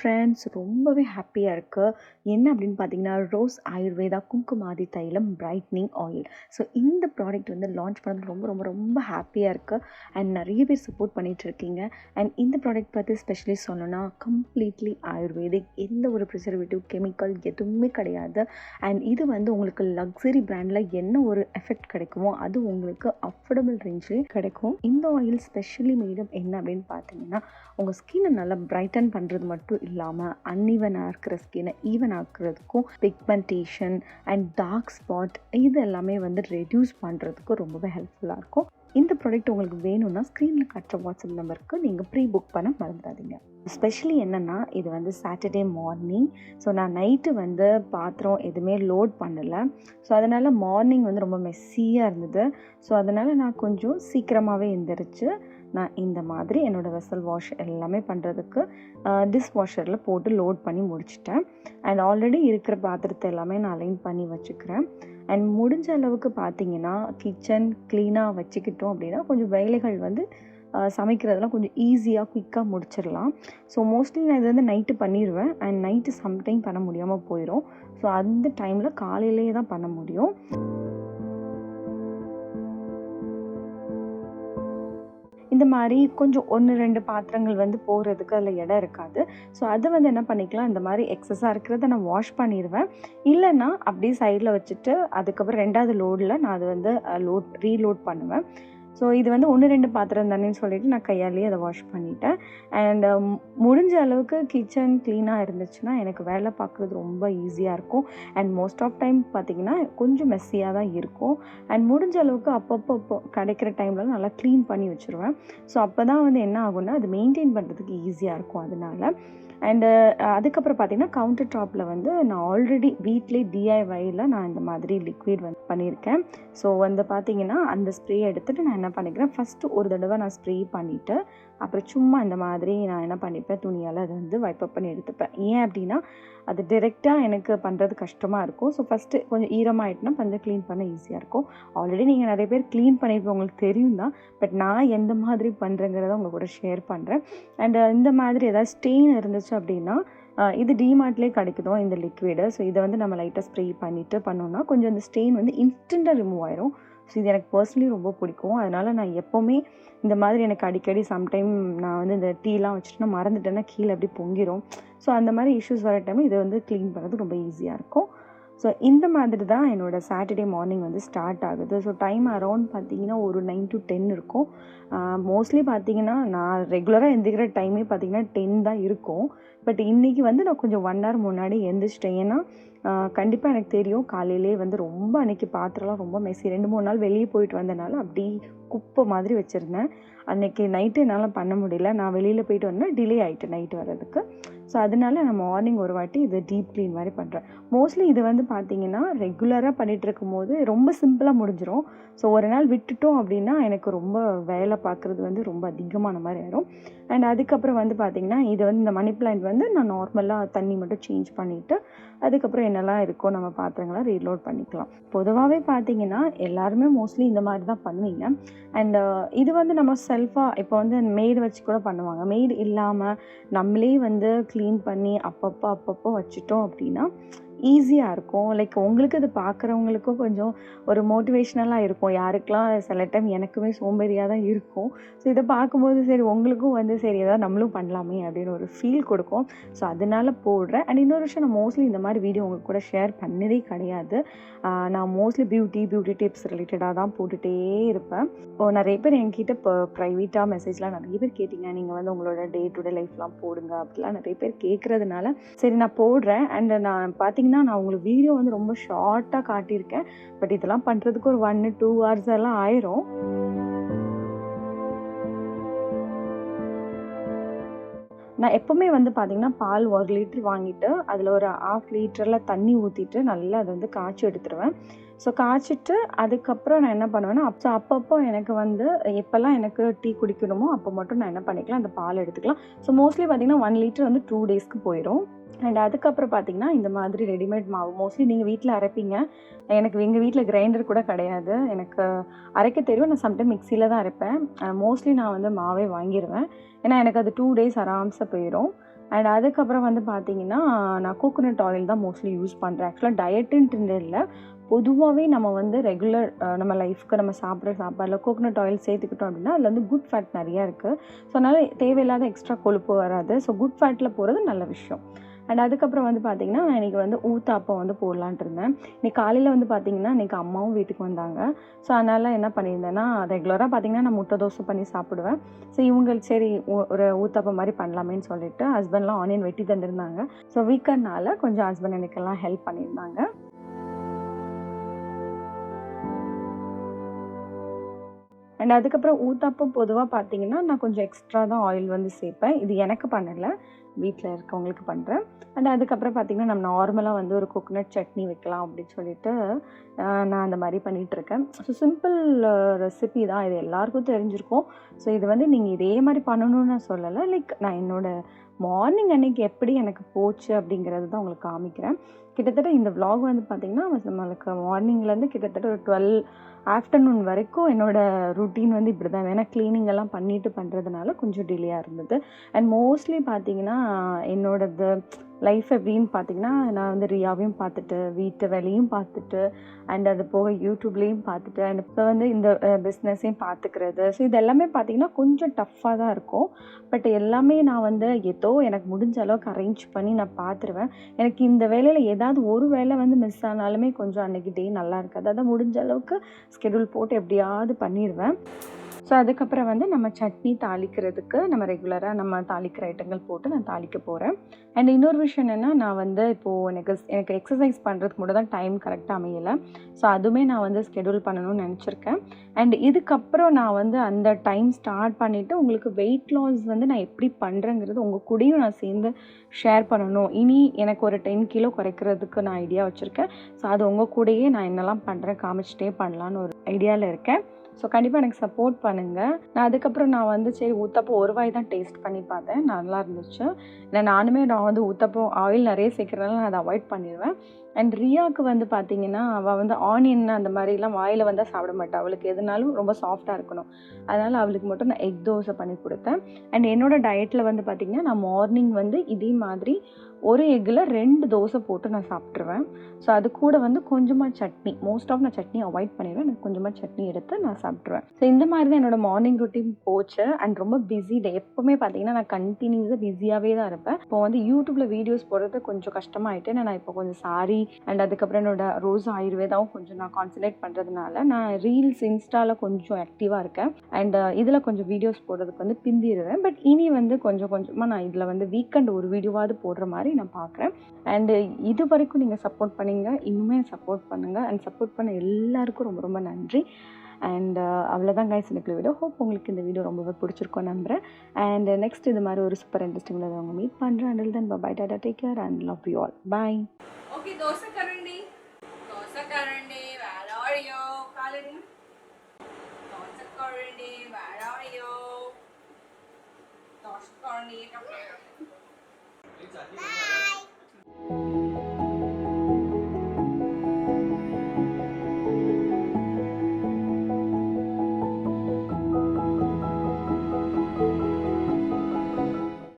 Friends, ரொம்பவே ஹாப்பியாக இருக்குது. என்ன அப்படின்னு பார்த்தீங்கன்னா, ரோஸ் ஆயுர்வேதா குங்குமாதி தைலம் பிரைட்னிங் ஆயில். ஸோ இந்த ப்ராடக்ட் வந்து லான்ச் பண்ணது ரொம்ப ரொம்ப ரொம்ப ஹாப்பியாக இருக்குது. அண்ட் நிறைய பேர் சப்போர்ட் பண்ணிகிட்ருக்கீங்க. அண்ட் இந்த ப்ராடக்ட் பற்றி ஸ்பெஷலி சொல்லணும்னா, கம்ப்ளீட்லி ஆயுர்வேதிக், எந்த ஒரு ப்ரிசர்வேட்டிவ் கெமிக்கல் எதுவுமே கிடையாது. அண்ட் இது வந்து உங்களுக்கு லக்ஸரி பிராண்டில் என்ன ஒரு எஃபெக்ட் கிடைக்குமோ அது உங்களுக்கு அஃபோர்டபுள் ரேஞ்சிலே கிடைக்கும். இந்த ஆயில் ஸ்பெஷலி மேடம் என்ன அப்படின்னு பார்த்தீங்கன்னா, உங்கள் ஸ்கின்னை நல்லா பிரைட்டன் பண்ணுறது மட்டும் இல்லாமல் அன்இவனாக இருக்கிற ஸ்கின்னை ஈவன் ஆக்குறதுக்கும், பிக்மெண்டேஷன் அண்ட் டார்க் ஸ்பாட் இது எல்லாமே வந்து ரெடியூஸ் பண்ணுறதுக்கும் ரொம்பவே ஹெல்ப்ஃபுல்லாக இருக்கும். இந்த ப்ராடக்ட் உங்களுக்கு வேணும்னா ஸ்க்ரீனில் காட்டுற வாட்ஸ்அப் நம்பருக்கு நீங்கள் ப்ரீ புக் பண்ண மறந்துடாதீங்க. ஸ்பெஷலி என்னென்னா, இது வந்து சாட்டர்டே மார்னிங். ஸோ நான் நைட்டு வந்து பாத்திரம் எதுவுமே லோட் பண்ணலை. ஸோ அதனால் மார்னிங் வந்து ரொம்ப மெஸ்ஸியாக இருந்தது. ஸோ அதனால் நான் கொஞ்சம் சீக்கிரமாகவே எந்திரிச்சு நான் இந்த மாதிரி என்னோடய வெசல் வாஷ் எல்லாமே பண்ணுறதுக்கு டிஷ் வாஷரில் போட்டு லோட் பண்ணி முடிச்சிட்டேன். அண்ட் ஆல்ரெடி இருக்கிற பாத்திரத்தை எல்லாமே நான் அலைன் பண்ணி வச்சுக்கிறேன். அண்ட் முடிஞ்ச அளவுக்கு பார்த்திங்கன்னா கிச்சன் க்ளீனாக வச்சுக்கிட்டோம் அப்படின்னா கொஞ்சம் வேலைகள் வந்து சமைக்கிறதெல்லாம் கொஞ்சம் ஈஸியாக குயிக்காக முடிச்சிடலாம். ஸோ மோஸ்ட்லி நான் இது வந்து நைட்டு பண்ணிடுவேன். அண்ட் நைட்டு சம்டைம் பண்ண முடியாமல் போயிடும். ஸோ அந்த டைமில் காலையிலேயே தான் பண்ண முடியும். இந்த மாதிரி கொஞ்சம் 1-2 பாத்திரங்கள் வந்து போகிறதுக்கு அதில் இடம் இருக்காது. ஸோ அதை வந்து என்ன பண்ணிக்கலாம், இந்த மாதிரி எக்ஸஸாக இருக்கிறத நான் வாஷ் பண்ணிடுவேன். இல்லைன்னா அப்படியே சைடில் வச்சுட்டு அதுக்கப்புறம் 2வது லோடில் நான் அதை வந்து ரீலோட் பண்ணுவேன். ஸோ இது வந்து 1-2 பாத்திரம் தானேன்னு சொல்லிட்டு நான் கையாலேயே அதை வாஷ் பண்ணிட்டேன். அண்ட் முடிஞ்ச அளவுக்கு கிச்சன் க்ளீனாக இருந்துச்சுன்னா எனக்கு வேலை பார்க்குறது ரொம்ப ஈஸியாக இருக்கும். அண்ட் மோஸ்ட் ஆஃப் டைம் பார்த்திங்கன்னா கொஞ்சம் மெஸ்ஸியாக தான் இருக்கும். அண்ட் முடிஞ்ச அளவுக்கு அப்பப்போ கிடைக்கிற டைமில் நல்லா க்ளீன் பண்ணி வச்சுருவேன். ஸோ அப்போ தான் வந்து என்ன ஆகும்னா அது மெயின்டைன் பண்ணுறதுக்கு ஈஸியாக இருக்கும். அதனால அண்டு அதுக்கப்புறம் பார்த்திங்கன்னா கவுண்டர் டாப்பில் வந்து நான் ஆல்ரெடி வீட்டிலே டிஐஒயில் நான் இந்த மாதிரி லிக்விட் வந்து பண்ணியிருக்கேன். ஸோ வந்து பார்த்திங்கன்னா அந்த ஸ்ப்ரே எடுத்துகிட்டு நான் என்ன பண்ணிக்கிறேன், ஃபஸ்ட்டு ஒரு தடவை நான் ஸ்ப்ரே பண்ணிவிட்டு அப்புறம் சும்மா இந்த மாதிரி நான் என்ன பண்ணிப்பேன், துணியால் அதை வந்து வைப்பப் பண்ணி எடுத்துப்பேன். ஏன் அப்படின்னா அது டிரெக்டாக எனக்கு பண்ணுறது கஷ்டமாக இருக்கும். ஸோ ஃபஸ்ட்டு கொஞ்சம் ஈரமாகிட்டுனா கொஞ்சம் க்ளீன் பண்ண ஈஸியாக இருக்கும். ஆல்ரெடி நீங்கள் நிறைய பேர் க்ளீன் பண்ணியிருப்போம், உங்களுக்கு தெரியும் தான். பட் நான் எந்த மாதிரி பண்ணுறேங்கிறத உங்கள் கூட ஷேர் பண்ணுறேன். அண்ட் இந்த மாதிரி ஏதாவது ஸ்டெயின் இருந்துச்சு அப்படின்னா இது டிமார்ட்லேயே கிடைக்குதோ இந்த லிக்விடு. ஸோ இதை வந்து நம்ம லைட்டாக ஸ்ப்ரே பண்ணிவிட்டு பண்ணோன்னா கொஞ்சம் அந்த ஸ்டெயின் வந்து இன்ஸ்டண்ட்டாக ரிமூவ் ஆயிரும். ஸோ இது எனக்கு பர்சனலி ரொம்ப பிடிக்கும். அதனால் நான் எப்போவுமே இந்த மாதிரி எனக்கு அடிக்கடி சம்டைம் நான் வந்து இந்த டீலாம் வச்சுட்டு மறந்துட்டேன்னா கீழே அப்படி பொங்கிடும். ஸோ அந்த மாதிரி இஷ்யூஸ் வர டைம் இதை வந்து க்ளீன் பண்ணுறது ரொம்ப ஈஸியாக இருக்கும். ஸோ இந்த மாதிரி தான் என்னோடய சாட்டர்டே மார்னிங் வந்து ஸ்டார்ட் ஆகுது. ஸோ டைம் அரௌண்ட் பார்த்திங்கன்னா ஒரு 9 to 10 இருக்கும். மோஸ்ட்லி பார்த்திங்கன்னா நான் ரெகுலராக எந்திரிக்கிற டைமே பார்த்திங்கன்னா 10 தான் இருக்கும். பட் இன்றைக்கி வந்து நான் கொஞ்சம் 1 hour முன்னாடி எந்திரிச்சிட்டேன். ஏன்னா கண்டிப்பாக எனக்கு தெரியும் காலையிலே வந்து ரொம்ப அன்றைக்கி பாத்திரம்லாம் ரொம்ப மெஸ்ஸி. 2-3 நாள் வெளியே போயிட்டு வந்தனால அப்படி குப்பை மாதிரி வச்சுருந்தேன். அன்றைக்கி நைட்டு என்னால் பண்ண முடியல. நான் வெளியில் போயிட்டு வந்தேன், டிலே ஆகிட்டு நைட்டு வர்றதுக்கு. ஸோ அதனால நான் மார்னிங் ஒரு வாட்டி இது டீப் க்ளீன் மாதிரி பண்ணுறேன். மோஸ்ட்லி இது வந்து பார்த்திங்கன்னா ரெகுலராக பண்ணிகிட்டு இருக்கும்போது ரொம்ப சிம்பிளாக முடிஞ்சிடும். ஸோ ஒரு நாள் விட்டுட்டோம் அப்படின்னா எனக்கு ரொம்ப வேலை பார்க்குறது வந்து ரொம்ப அதிகமான மாதிரி ஆயிடும். அண்ட் அதுக்கப்புறம் வந்து பார்த்திங்கன்னா இது வந்து இந்த மணி பிளான்ட் வந்து நான் நார்மலாக தண்ணி மட்டும் சேஞ்ச் பண்ணிவிட்டு அதுக்கப்புறம் என்னெல்லாம் இருக்கோ நம்ம பாத்திரங்களை ரீலோட் பண்ணிக்கலாம். பொதுவாகவே பார்த்திங்கன்னா எல்லாருமே மோஸ்ட்லி இந்த மாதிரி தான் பண்ணுவீங்க. அண்ட் இது வந்து நம்ம செல்ஃபாக இப்போ வந்து மெய்டு வச்சு கூட பண்ணுவாங்க. மெய்டு இல்லாமல் நம்மளே வந்து க்ளீன் பண்ணி அப்பப்போ வச்சுட்டோம் அப்படின்னா ஈஸியாக இருக்கும். லைக் உங்களுக்கு அது பார்க்குறவங்களுக்கும் கொஞ்சம் ஒரு மோட்டிவேஷ்னலாக இருக்கும். யாருக்கெல்லாம் சில டைம் எனக்குமே சோம்பேறியாக தான் இருக்கும். ஸோ இதை பார்க்கும்போது சரி உங்களுக்கும் வந்து சரி ஏதாவது நம்மளும் பண்ணலாமே அப்படின்னு ஒரு ஃபீல் கொடுக்கும். ஸோ அதனால போடுறேன். அண்ட் இன்னொரு விஷயம், நான் மோஸ்ட்லி இந்த மாதிரி வீடியோ உங்களுக்கு கூட ஷேர் பண்ணதே கிடையாது. நான் மோஸ்ட்லி பியூட்டி டிப்ஸ் ரிலேட்டடாக தான் போட்டுகிட்டே இருப்பேன். இப்போ நிறைய பேர் என்கிட்ட இப்போ ப்ரைவேட்டாக மெசேஜ்லாம் நிறைய பேர் கேட்டிங்க, நீங்கள் வந்து உங்களோட டே டு டே லைஃப்லாம் போடுங்க அப்படிலாம் நிறைய பேர் கேட்குறதுனால சரி நான் போடுறேன். அண்ட் நான் பார்த்திங்கன்னா நான் உங்களுக்கு வீடியோ வந்து ரொம்ப ஷார்ட்டாக காட்டியிருக்கேன். பட் இதெல்லாம் பண்ணுறதுக்கு ஒரு 1-2 hours எல்லாம் ஆயிரும். நான் எப்போவுமே வந்து பார்த்திங்கன்னா பால் 1 லிட்டர் வாங்கிட்டு அதில் ஒரு 1/2 லிட்டரில் தண்ணி ஊற்றிட்டு நல்லா அதை வந்து காய்ச்சி எடுத்துருவேன். ஸோ காய்ச்சிட்டு அதுக்கப்புறம் நான் என்ன பண்ணுவேன்னா அப்பப்போ எனக்கு வந்து எப்போல்லாம் எனக்கு டீ குடிக்கணுமோ அப்போ மட்டும் நான் என்ன பண்ணிக்கலாம், அந்த பால் எடுத்துக்கலாம். ஸோ மோஸ்ட்லி பார்த்திங்கன்னா 1 லிட்டர் வந்து 2 daysக்கு போயிடும். அண்ட் அதுக்கப்புறம் பார்த்திங்கன்னா இந்த மாதிரி ரெடிமேட் மாவு மோஸ்ட்லி நீங்கள் வீட்டில் அரைப்பீங்க. எனக்கு எங்கள் வீட்டில் கிரைண்டர் கூட கிடையாது. எனக்கு அரைக்க தெரியும். நான் சம்டைம் மிக்சியில் தான் அரைப்பேன். மோஸ்ட்லி நான் வந்து மாவே வாங்கிடுவேன். ஏன்னா எனக்கு அது 2 days ஆராம்ஸாக போயிடும். அண்ட் அதுக்கப்புறம் வந்து பார்த்தீங்கன்னா நான் கோகோனட் ஆயில் தான் மோஸ்ட்லி யூஸ் பண்ணுறேன். ஆக்சுவலாக டயட்டுன்ட்டு இல்லை, பொதுவாகவே நம்ம வந்து ரெகுலர் நம்ம லைஃப்க்கு நம்ம சாப்பிட்ற சாப்பாடில் கோகோனட் ஆயில் சேர்த்துக்கிட்டோம் அப்படின்னா அதில் வந்து குட் ஃபேட் நிறையா இருக்குது. ஸோ அதனால் தேவையில்லாத எக்ஸ்ட்ரா கொழுப்பு வராது. ஸோ குட் ஃபேட்டில் போகிறது நல்ல விஷயம். அண்ட் அதுக்கப்புறம் வந்து பார்த்திங்கன்னா நான் இன்றைக்கி வந்து ஊத்தாப்பம் வந்து போடலான்ட்டு இருந்தேன். இன்றைக்கி காலையில் வந்து பார்த்திங்கன்னா இன்றைக்கி அம்மாவும் வீட்டுக்கு வந்தாங்க. ஸோ அதனால் என்ன பண்ணியிருந்தேன்னா, ரெகுலராக பார்த்திங்கன்னா நான் முட்டை தோசை பண்ணி சாப்பிடுவேன். ஸோ இவங்க சரி ஒரு ஊத்தாப்பம் மாதிரி பண்ணலாமேன்னு சொல்லிட்டு ஹஸ்பண்ட்லாம் ஆனியன் வெட்டி தந்திருந்தாங்க. ஸோ வீக்கெண்ட்னால கொஞ்சம் ஹஸ்பண்ட் எனக்கெல்லாம் ஹெல்ப் பண்ணியிருந்தாங்க. அண்ட் அதுக்கப்புறம் ஊத்தாப்பம் பொதுவாக பார்த்தீங்கன்னா நான் கொஞ்சம் எக்ஸ்ட்ரா தான் ஆயில் வந்து சேர்ப்பேன். இது எனக்கு பண்ணலை, வீட்டில் இருக்கவங்களுக்கு பண்ணுறேன். அண்ட் அதுக்கப்புறம் பார்த்திங்கன்னா நம்ம நார்மலாக வந்து ஒரு கோகோனட் சட்னி வைக்கலாம் அப்படின்னு சொல்லிட்டு நான் அந்த மாதிரி பண்ணிகிட்ருக்கேன். ஸோ சிம்பிள் ரெசிபி தான், இது எல்லாருக்கும் தெரிஞ்சிருக்கும். ஸோ இது வந்து நீங்கள் இதே மாதிரி பண்ணணும்னு நான் சொல்லலை. லைக் நான் என்னோடய மார்னிங் அன்றைக்கி எப்படி எனக்கு போச்சு அப்படிங்கிறது தான் உங்களுக்கு காமிக்கிறேன். கிட்டத்தட்ட இந்த vlog வந்து பார்த்திங்கன்னா நம்மளுக்கு மார்னிங்லேருந்து கிட்டத்தட்ட ஒரு 12 ஆஃப்டர்நூன் வரைக்கும் என்னோடய ருட்டீன் வந்து இப்படி தான். ஏன்னா க்ளீனிங் எல்லாம் பண்ணிவிட்டு பண்ணுறதுனால கொஞ்சம் டிலேயாக இருந்தது. அண்ட் மோஸ்ட்லி பார்த்திங்கன்னா என்னோடது லைஃப் எப்படின்னு பார்த்திங்கன்னா நான் வந்து ரியாவையும் பார்த்துட்டு வீட்டு வேலையும் பார்த்துட்டு அண்ட் அது போக யூடியூப்லேயும் பார்த்துட்டு அண்ட் இப்போ வந்து இந்த பிஸ்னஸையும் பார்த்துக்கிறது. ஸோ இது எல்லாமே பார்த்திங்கன்னா கொஞ்சம் டஃப்பாக தான் இருக்கும். பட் எல்லாமே நான் வந்து ஏதோ எனக்கு முடிஞ்ச அளவுக்கு அரேஞ்ச் பண்ணி நான் பார்த்துருவேன். எனக்கு இந்த வேலையில் ஏதாவது ஒரு வேலை வந்து மிஸ் ஆனாலுமே கொஞ்சம் அன்றைக்கி டே நல்லா இருக்காது. அதான் முடிஞ்ச அளவுக்கு ஸ்கெடியூல் போட்டு எப்படியாவது பண்ணிடுவேன். ஸோ அதுக்கப்புறம் வந்து நம்ம சட்னி தாளிக்கிறதுக்கு நம்ம ரெகுலராக நம்ம தாளிக்கிற ஐட்டங்கள் போட்டு நான் தாளிக்க போகிறேன். அண்ட் இன்னொரு விஷயம் என்னென்னா, நான் வந்து இப்போது எனக்கு எக்ஸசைஸ் பண்ணுறதுக்கு மட்டும் தான் டைம் கரெக்டாக அமையலை. ஸோ அதுவுமே நான் வந்து ஸ்கெடியூல் பண்ணணும்னு நினச்சிருக்கேன். அண்ட் இதுக்கப்புறம் நான் வந்து அந்த டைம் ஸ்டார்ட் பண்ணிவிட்டு உங்களுக்கு வெயிட் லாஸ் வந்து நான் எப்படி பண்ணுறேங்கிறது உங்கள் கூடயும் நான் சேர்ந்து ஷேர் பண்ணணும். இனி எனக்கு ஒரு 10 கிலோ குறைக்கிறதுக்கு நான் ஐடியா வச்சுருக்கேன். ஸோ அது உங்கள் கூடயே நான் என்னெல்லாம் பண்ணுறேன் காமிச்சிட்டே பண்ணலான்னு ஒரு ஐடியாவில் இருக்கேன். ஸோ கண்டிப்பாக எனக்கு சப்போர்ட் பண்ணுங்கள். அதுக்கப்புறம் நான் வந்து சரி ஊத்தப்பம் ஒரு வாய் தான் டேஸ்ட் பண்ணி பார்த்தேன், நல்லா இருந்துச்சு. இல்லை நான் வந்து ஊத்தப்பம் ஆயில் நிறைய சேர்க்குறதுனால நான் அதை அவாய்ட் பண்ணிடுவேன். அண்ட் ரியாவுக்கு வந்து பார்த்திங்கன்னா அவள் வந்து ஆனியன் அந்த மாதிரிலாம் வாயில் வந்தால் சாப்பிட மாட்டாள். அவளுக்கு எதுனாலும் ரொம்ப சாஃப்டாக இருக்கணும். அதனால் அவளுக்கு மட்டும் நான் எக் தோசை பண்ணி கொடுத்தேன். அண்ட் என்னோடய டயட்டில் வந்து பார்த்திங்கன்னா நான் மார்னிங் வந்து இதே மாதிரி ஒரு எக்கில் 2 தோசை போட்டு நான் சாப்பிட்ருவேன். ஸோ அது கூட வந்து கொஞ்சமாக சட்னி, மோஸ்ட் ஆஃப் நான் சட்னி அவாய்ட் பண்ணிடுவேன். எனக்கு கொஞ்சமாக சட்னி எடுத்து நான் சாப்பிட்ருவேன். ஸோ இந்த மாதிரி தான் என்னோடய மார்னிங் ரொட்டீன் போச்சு. அண்ட் ரொம்ப பிஸி டே. எப்போவுமே பார்த்திங்கன்னா நான் கண்டினியூஸாக பிஸியாகவே தான் இருப்பேன். இப்போ வந்து யூடியூப்பில் வீடியோஸ் போடுறது கொஞ்சம் கஷ்டமாயிட்டு நான் இப்போ கொஞ்சம் சாரி அண்ட் அதுக்கப்புறம் என்னோடய ரோஸ் ஆயுர்வேதாவும் கொஞ்சம் நான் கான்சன்ட்ரேட் பண்ணுறதுனால நான் ரீல்ஸ் இன்ஸ்டாவில் கொஞ்சம் ஆக்டிவாக இருக்கேன். அண்ட் இதில் கொஞ்சம் வீடியோஸ் போடுறதுக்கு வந்து பிந்திடுவேன். பட் இனி வந்து கொஞ்சம் கொஞ்சமாக நான் இதில் வந்து வீக்கெண்ட் ஒரு வீடியோவாவது போடுற மாதிரி நான் பார்க்குறேன். அண்டு இது வரைக்கும் நீங்கள் சப்போர்ட் பண்ணிங்க, இன்னுமே சப்போர்ட் பண்ணுங்கள். அண்ட் சப்போர்ட் பண்ண எல்லாருக்கும் ரொம்ப ரொம்ப நன்றி. அண்ட் அவ்வளோதான் கைஸ் எனக்கு வீடியோ. ஹோப் உங்களுக்கு இந்த வீடியோ ரொம்பவே பிடிச்சிருக்கோம் நம்புகிறேன். அண்ட் நெக்ஸ்ட் இது மாதிரி ஒரு சூப்பர் இன்ட்ரெஸ்டிங்கில் அவங்க மீட் பண்ணுறேன். Until then bye tata, take care and love you all. Bye. Okay, dosa karandi, where are you? Kalani, dosa karandi, where are you? Dosa karandi,